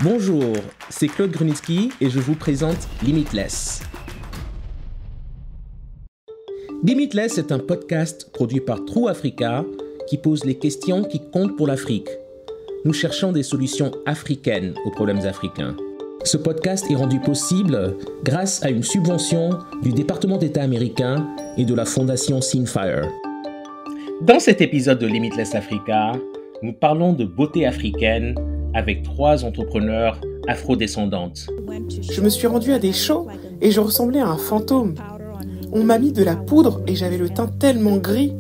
Bonjour, c'est Claude Grunitzky et je vous présente Limitless. Limitless est un podcast produit par True Africa qui pose les questions qui comptent pour l'Afrique. Nous cherchons des solutions africaines aux problèmes africains. Ce podcast est rendu possible grâce à une subvention du département d'État américain et de la fondation Sinfire. Dans cet épisode de Limitless Africa, nous parlons de beauté africaine avec 3 entrepreneurs afrodescendantes. Je me suis rendue à des shows et je ressemblais à un fantôme. On m'a mis de la poudre et j'avais le teint tellement gris.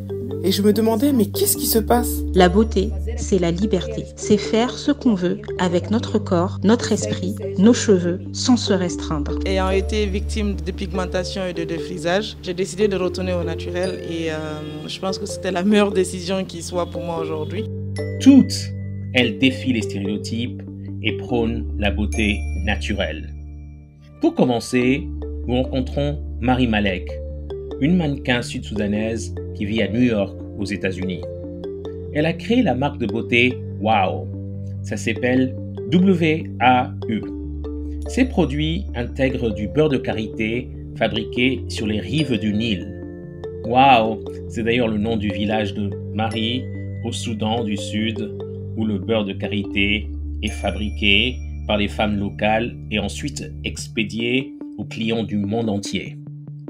Et je me demandais, mais qu'est-ce qui se passe ? La beauté, c'est la liberté. C'est faire ce qu'on veut avec notre corps, notre esprit, nos cheveux, sans se restreindre. Ayant été victime de pigmentation et de défrisage, j'ai décidé de retourner au naturel et je pense que c'était la meilleure décision qui soit pour moi aujourd'hui. Toutes, elles défient les stéréotypes et prônent la beauté naturelle. Pour commencer, nous rencontrons Marie Malek, une mannequin sud-soudanaise qui vit à New York, aux États-Unis. Elle a créé la marque de beauté WOW. Ça s'appelle W-A-U. Ces produits intègrent du beurre de karité fabriqué sur les rives du Nil. WOW, c'est d'ailleurs le nom du village de Marie, au Soudan du Sud, où le beurre de karité est fabriqué par les femmes locales et ensuite expédié aux clients du monde entier.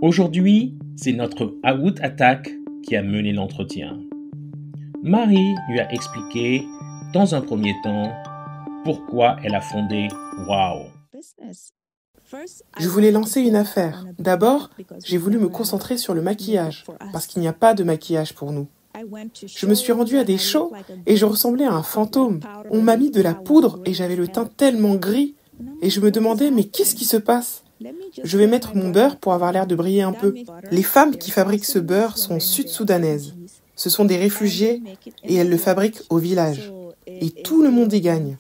Aujourd'hui, c'est notre Aout Attack qui a mené l'entretien. Marie lui a expliqué, dans un premier temps, pourquoi elle a fondé WOW. Je voulais lancer une affaire. D'abord, j'ai voulu me concentrer sur le maquillage, parce qu'il n'y a pas de maquillage pour nous. Je me suis rendue à des shows et je ressemblais à un fantôme. On m'a mis de la poudre et j'avais le teint tellement gris. Et je me demandais, mais qu'est-ce qui se passe ? Je vais mettre mon beurre pour avoir l'air de briller un peu. Les femmes qui fabriquent ce beurre sont sud-soudanaises. Ce sont des réfugiés et elles le fabriquent au village. Et tout le monde y gagne.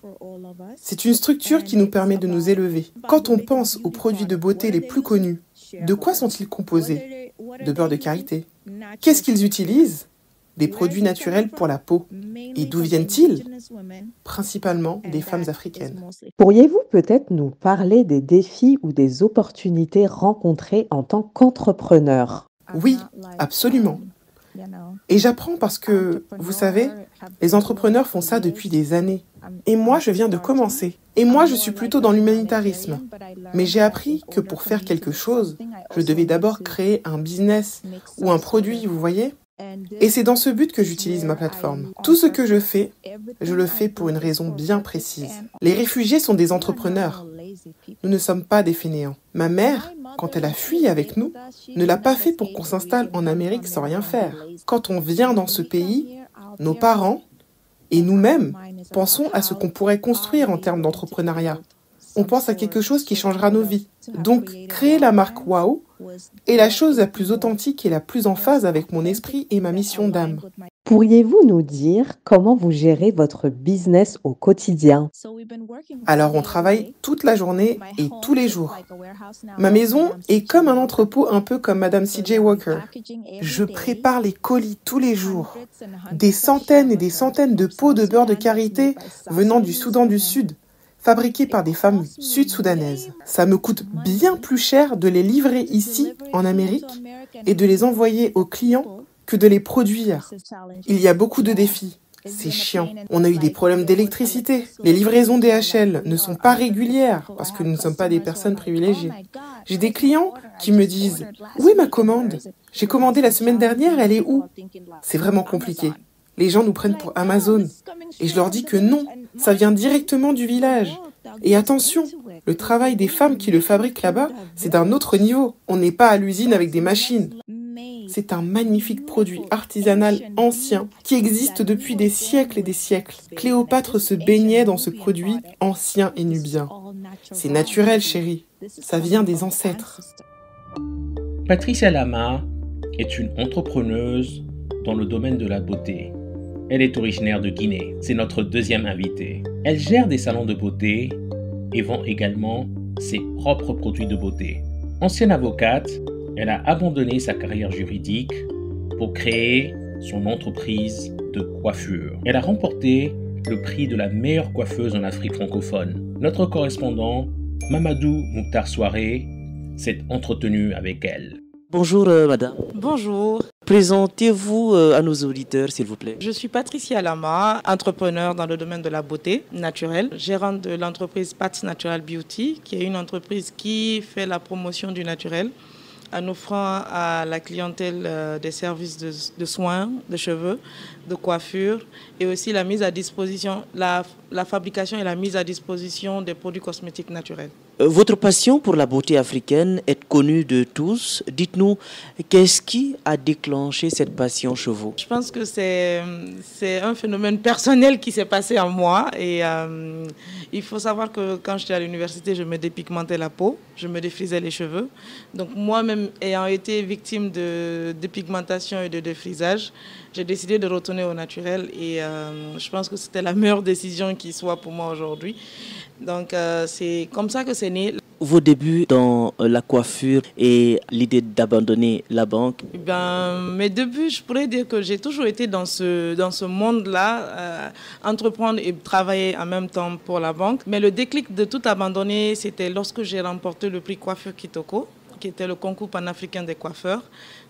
C'est une structure qui nous permet de nous élever. Quand on pense aux produits de beauté les plus connus, de quoi sont-ils composés ? De beurre de karité. Qu'est-ce qu'ils utilisent ? Des produits naturels pour la peau. Et d'où viennent-ils ? Principalement des femmes africaines. Pourriez-vous peut-être nous parler des défis ou des opportunités rencontrées en tant qu'entrepreneur ? Oui, absolument. Et j'apprends parce que, vous savez, les entrepreneurs font ça depuis des années. Et moi, je viens de commencer. Et moi, je suis plutôt dans l'humanitarisme. Mais j'ai appris que pour faire quelque chose, je devais d'abord créer un business ou un produit, vous voyez ? Et c'est dans ce but que j'utilise ma plateforme. Tout ce que je le fais pour une raison bien précise. Les réfugiés sont des entrepreneurs. Nous ne sommes pas des fainéants. Ma mère, quand elle a fui avec nous, ne l'a pas fait pour qu'on s'installe en Amérique sans rien faire. Quand on vient dans ce pays, nos parents et nous-mêmes pensons à ce qu'on pourrait construire en termes d'entrepreneuriat. On pense à quelque chose qui changera nos vies. Donc, créer la marque WOW est la chose la plus authentique et la plus en phase avec mon esprit et ma mission d'âme. Pourriez-vous nous dire comment vous gérez votre business au quotidien ? Alors, on travaille toute la journée et tous les jours. Ma maison est comme un entrepôt, un peu comme Madame C.J. Walker. Je prépare les colis tous les jours. Des centaines et des centaines de pots de beurre de karité venant du Soudan du Sud, fabriqués par des femmes sud-soudanaises. Ça me coûte bien plus cher de les livrer ici, en Amérique, et de les envoyer aux clients que de les produire. Il y a beaucoup de défis. C'est chiant. On a eu des problèmes d'électricité. Les livraisons DHL ne sont pas régulières parce que nous ne sommes pas des personnes privilégiées. J'ai des clients qui me disent « Où est ma commande ? J'ai commandé la semaine dernière, elle est où ?» C'est vraiment compliqué. Les gens nous prennent pour Amazon. Et je leur dis que non, ça vient directement du village. Et attention, le travail des femmes qui le fabriquent là-bas, c'est d'un autre niveau. On n'est pas à l'usine avec des machines. C'est un magnifique produit artisanal ancien qui existe depuis des siècles et des siècles. Cléopâtre se baignait dans ce produit ancien et nubien. C'est naturel, chérie. Ça vient des ancêtres. Patricia Lama est une entrepreneuse dans le domaine de la beauté. Elle est originaire de Guinée. C'est notre deuxième invitée. Elle gère des salons de beauté et vend également ses propres produits de beauté. Ancienne avocate, elle a abandonné sa carrière juridique pour créer son entreprise de coiffure. Elle a remporté le prix de la meilleure coiffeuse en Afrique francophone. Notre correspondant, Mamadou Mouktar Souaré, s'est entretenu avec elle. Bonjour madame. Bonjour, Présentez-vous à nos auditeurs s'il vous plaît. je suis Patricia Lama, entrepreneur dans le domaine de la beauté naturelle, gérante de l'entreprise Pats Natural Beauty, qui est une entreprise qui fait la promotion du naturel en offrant à la clientèle des services de soins, de cheveux, de coiffure et aussi la mise à disposition, la fabrication et la mise à disposition des produits cosmétiques naturels. Votre passion pour la beauté africaine est connue de tous. Dites-nous, qu'est-ce qui a déclenché cette passion chez vous? Je pense que c'est un phénomène personnel qui s'est passé en moi et il faut savoir que quand j'étais à l'université, je me dépigmentais la peau, je me défrisais les cheveux. Donc moi-même ayant été victime de dépigmentation et de défrisage, j'ai décidé de retourner au naturel et je pense que c'était la meilleure décision qui soit pour moi aujourd'hui. Donc c'est comme ça que c'est né. Vos débuts dans la coiffure et l'idée d'abandonner la banque? Mes débuts, je pourrais dire que j'ai toujours été dans ce monde-là, entreprendre et travailler en même temps pour la banque. Mais le déclic de tout abandonner, c'était lorsque j'ai remporté le prix Coiffure Kitoko, qui était le concours panafricain des coiffeurs.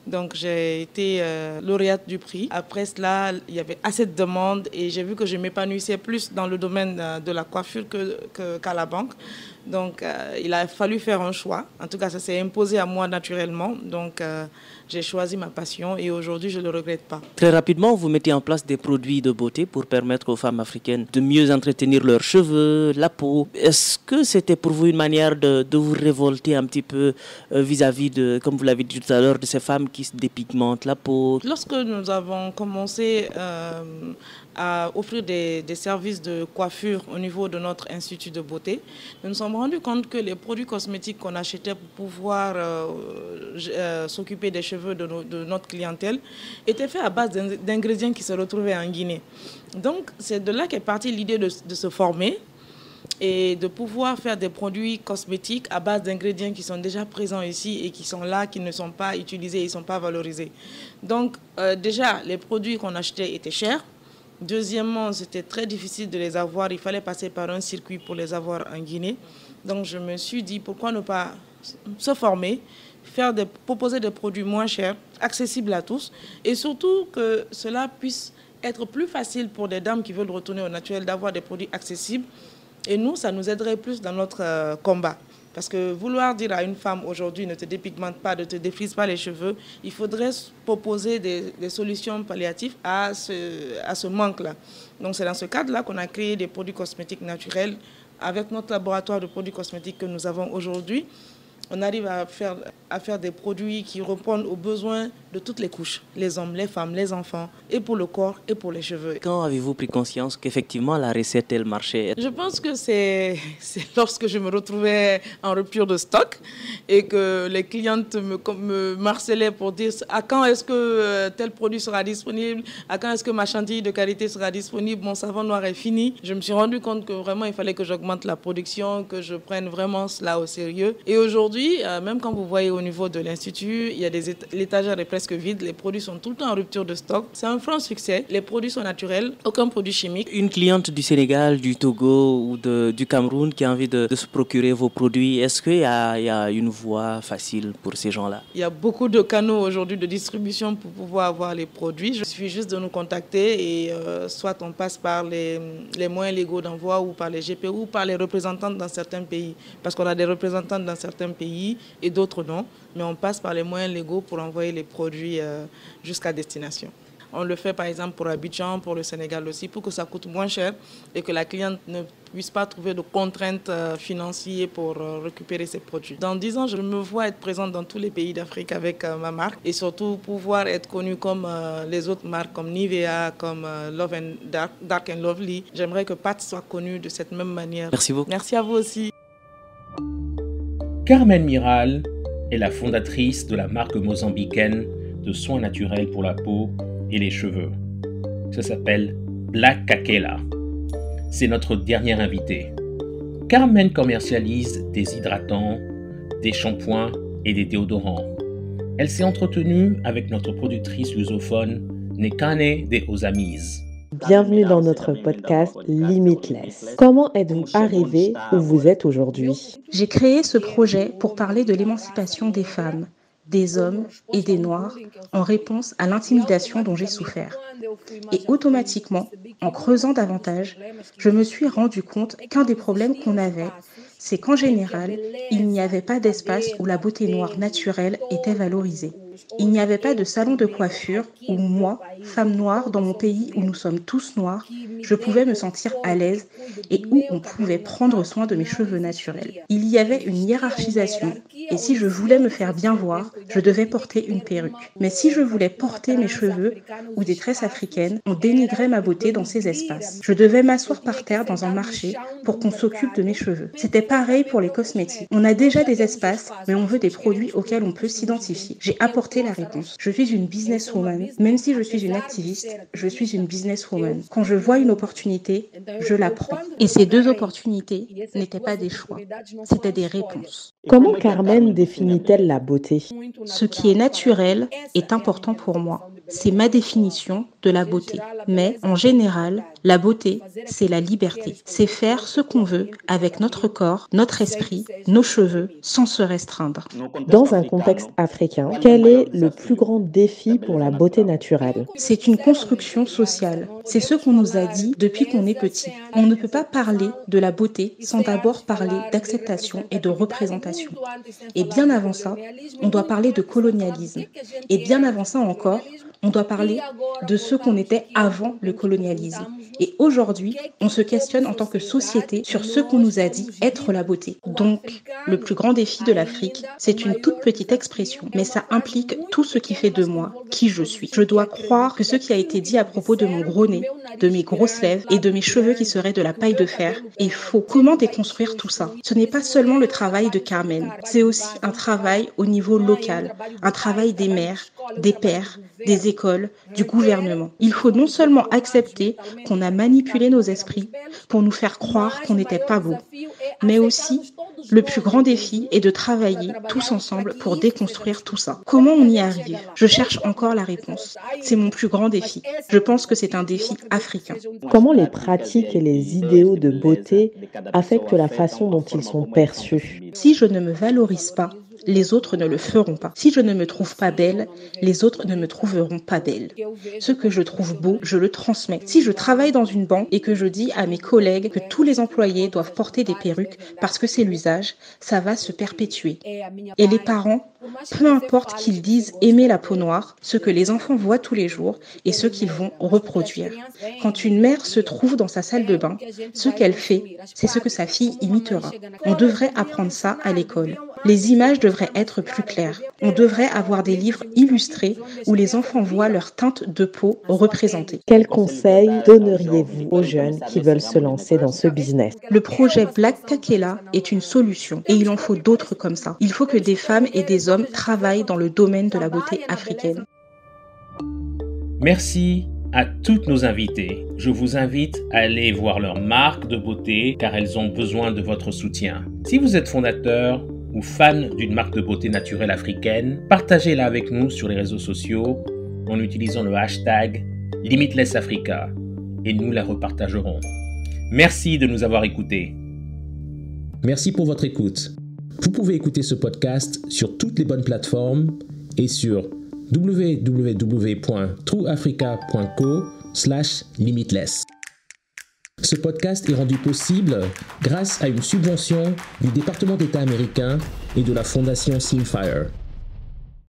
Donc j'ai été lauréate du prix. Après cela, il y avait assez de demandes et j'ai vu que je m'épanouissais plus dans le domaine de la coiffure qu'à la banque. Donc il a fallu faire un choix. En tout cas, ça s'est imposé à moi naturellement. Donc j'ai choisi ma passion et aujourd'hui, je ne le regrette pas. Très rapidement, vous mettez en place des produits de beauté pour permettre aux femmes africaines de mieux entretenir leurs cheveux, la peau. Est-ce que c'était pour vous une manière de vous révolter un petit peu vis-à-vis de, comme vous l'avez dit tout à l'heure, de ces femmes qui se dépigmentent la peau? Lorsque nous avons commencé à offrir des services de coiffure au niveau de notre institut de beauté, nous nous sommes rendus compte que les produits cosmétiques qu'on achetait pour pouvoir s'occuper des cheveux de notre clientèle étaient faits à base d'ingrédients qui se retrouvaient en Guinée. Donc c'est de là qu'est partie l'idée de se former et de pouvoir faire des produits cosmétiques à base d'ingrédients qui sont déjà présents ici et qui sont là, qui ne sont pas utilisés, ils ne sont pas valorisés. Donc déjà, les produits qu'on achetait étaient chers. Deuxièmement, c'était très difficile de les avoir. Il fallait passer par un circuit pour les avoir en Guinée. Donc je me suis dit, pourquoi ne pas se former, proposer des produits moins chers, accessibles à tous, et surtout que cela puisse être plus facile pour des dames qui veulent retourner au naturel, d'avoir des produits accessibles. Et nous, ça nous aiderait plus dans notre combat. Parce que vouloir dire à une femme aujourd'hui ne te dépigmente pas, ne te défrise pas les cheveux, il faudrait proposer des solutions palliatives à ce manque-là. Donc c'est dans ce cadre-là qu'on a créé des produits cosmétiques naturels avec notre laboratoire de produits cosmétiques que nous avons aujourd'hui. On arrive à faire des produits qui répondent aux besoins de toutes les couches, les hommes, les femmes, les enfants, et pour le corps et pour les cheveux. Quand avez-vous pris conscience qu'effectivement la recette, elle marchait? Je pense que c'est lorsque je me retrouvais en rupture de stock et que les clientes me harcelaient pour dire à quand est-ce que tel produit sera disponible, à quand est-ce que ma chantilly de qualité sera disponible, mon savon noir est fini. Je me suis rendu compte que vraiment il fallait que j'augmente la production, que je prenne vraiment cela au sérieux. Et aujourd'hui, même quand vous voyez au niveau de l'Institut, il y a l'étagère est presque vide, les produits sont tout le temps en rupture de stock. C'est un franc succès, les produits sont naturels, aucun produit chimique. Une cliente du Sénégal, du Togo ou du Cameroun qui a envie de se procurer vos produits, est-ce qu'il y a une voie facile pour ces gens-là? Il y a beaucoup de canaux aujourd'hui de distribution pour pouvoir avoir les produits. Il suffit juste de nous contacter et soit on passe par les moyens légaux d'envoi ou par les GPO ou par les représentants dans certains pays. Parce qu'on a des représentants dans certains pays et d'autres non. Mais on passe par les moyens légaux pour envoyer les produits jusqu'à destination. On le fait par exemple pour Abidjan, pour le Sénégal aussi, pour que ça coûte moins cher et que la cliente ne puisse pas trouver de contraintes financières pour récupérer ses produits. Dans 10 ans, je me vois être présente dans tous les pays d'Afrique avec ma marque et surtout pouvoir être connue comme les autres marques comme Nivea, comme Love and Dark and Lovely. J'aimerais que Pat soit connue de cette même manière. Merci beaucoup. Merci à vous aussi. Carmen Miral est la fondatrice de la marque mozambicaine de soins naturels pour la peau et les cheveux. Ça s'appelle Black Kakela. C'est notre dernière invitée. Carmen commercialise des hydratants, des shampoings et des déodorants. Elle s'est entretenue avec notre productrice lusophone Nekane de Ozamiz. Bienvenue dans notre podcast Limitless. Comment êtes-vous arrivé où vous êtes aujourd'hui? J'ai créé ce projet pour parler de l'émancipation des femmes, des hommes et des Noirs en réponse à l'intimidation dont j'ai souffert. Et automatiquement, en creusant davantage, je me suis rendu compte qu'un des problèmes qu'on avait, c'est qu'en général, il n'y avait pas d'espace où la beauté noire naturelle était valorisée. Il n'y avait pas de salon de coiffure où moi, femme noire dans mon pays où nous sommes tous noirs, je pouvais me sentir à l'aise et où on pouvait prendre soin de mes cheveux naturels. Il y avait une hiérarchisation et si je voulais me faire bien voir, je devais porter une perruque. Mais si je voulais porter mes cheveux ou des tresses africaines, on dénigrait ma beauté dans ces espaces. Je devais m'asseoir par terre dans un marché pour qu'on s'occupe de mes cheveux. C'était pareil pour les cosmétiques. On a déjà des espaces, mais on veut des produits auxquels on peut s'identifier. J'ai apporté la réponse. Je suis une businesswoman. Même si je suis une activiste, je suis une businesswoman. Quand je vois une opportunité, je la prends. Et ces deux opportunités n'étaient pas des choix, c'était des réponses. Comment Carmen définit-elle la beauté? Ce qui est naturel est important pour moi. C'est ma définition de la beauté. Mais en général, la beauté, c'est la liberté. C'est faire ce qu'on veut avec notre corps, notre esprit, nos cheveux, sans se restreindre. Dans un contexte africain, quel est le plus grand défi pour la beauté naturelle? C'est une construction sociale. C'est ce qu'on nous a dit depuis qu'on est petit. On ne peut pas parler de la beauté sans d'abord parler d'acceptation et de représentation. Et bien avant ça, on doit parler de colonialisme. Et bien avant ça encore, on doit parler de ce qu'on était avant le colonialisme. Et aujourd'hui, on se questionne en tant que société sur ce qu'on nous a dit être la beauté. Donc, le plus grand défi de l'Afrique, c'est une toute petite expression, mais ça implique tout ce qui fait de moi qui je suis. Je dois croire que ce qui a été dit à propos de mon gros nez, de mes grosses lèvres et de mes cheveux qui seraient de la paille de fer est faux. Comment déconstruire tout ça? Ce n'est pas seulement le travail de Carmen, c'est aussi un travail au niveau local, un travail des mères, des pères, des écoles, du gouvernement. Il faut non seulement accepter qu'on a manipulé nos esprits pour nous faire croire qu'on n'était pas beau, mais aussi le plus grand défi est de travailler tous ensemble pour déconstruire tout ça. Comment on y arrive? Je cherche encore la réponse. C'est mon plus grand défi. Je pense que c'est un défi africain. Comment les pratiques et les idéaux de beauté affectent la façon dont ils sont perçus? Si je ne me valorise pas, les autres ne le feront pas. Si je ne me trouve pas belle, les autres ne me trouveront pas belle. Ce que je trouve beau, je le transmets. Si je travaille dans une banque et que je dis à mes collègues que tous les employés doivent porter des perruques parce que c'est l'usage, ça va se perpétuer. Et les parents, peu importe qu'ils disent aimer la peau noire, ce que les enfants voient tous les jours et ce qu'ils vont reproduire. Quand une mère se trouve dans sa salle de bain, ce qu'elle fait, c'est ce que sa fille imitera. On devrait apprendre ça à l'école. Les images devraient être plus claires. On devrait avoir des livres illustrés où les enfants voient leur teinte de peau représentée. Quels conseils donneriez-vous aux jeunes qui veulent se lancer dans ce business? Le projet Black Kakela est une solution et il en faut d'autres comme ça. Il faut que des femmes et des hommes travaillent dans le domaine de la beauté africaine. Merci à toutes nos invités. Je vous invite à aller voir leurs marques de beauté car elles ont besoin de votre soutien. Si vous êtes fondateur ou fan d'une marque de beauté naturelle africaine, partagez-la avec nous sur les réseaux sociaux en utilisant le hashtag LimitlessAfrica et nous la repartagerons. Merci de nous avoir écoutés. Merci pour votre écoute. Vous pouvez écouter ce podcast sur toutes les bonnes plateformes et sur www.trueafrica.co/limitless. Ce podcast est rendu possible grâce à une subvention du département d'État américain et de la fondation Simfire.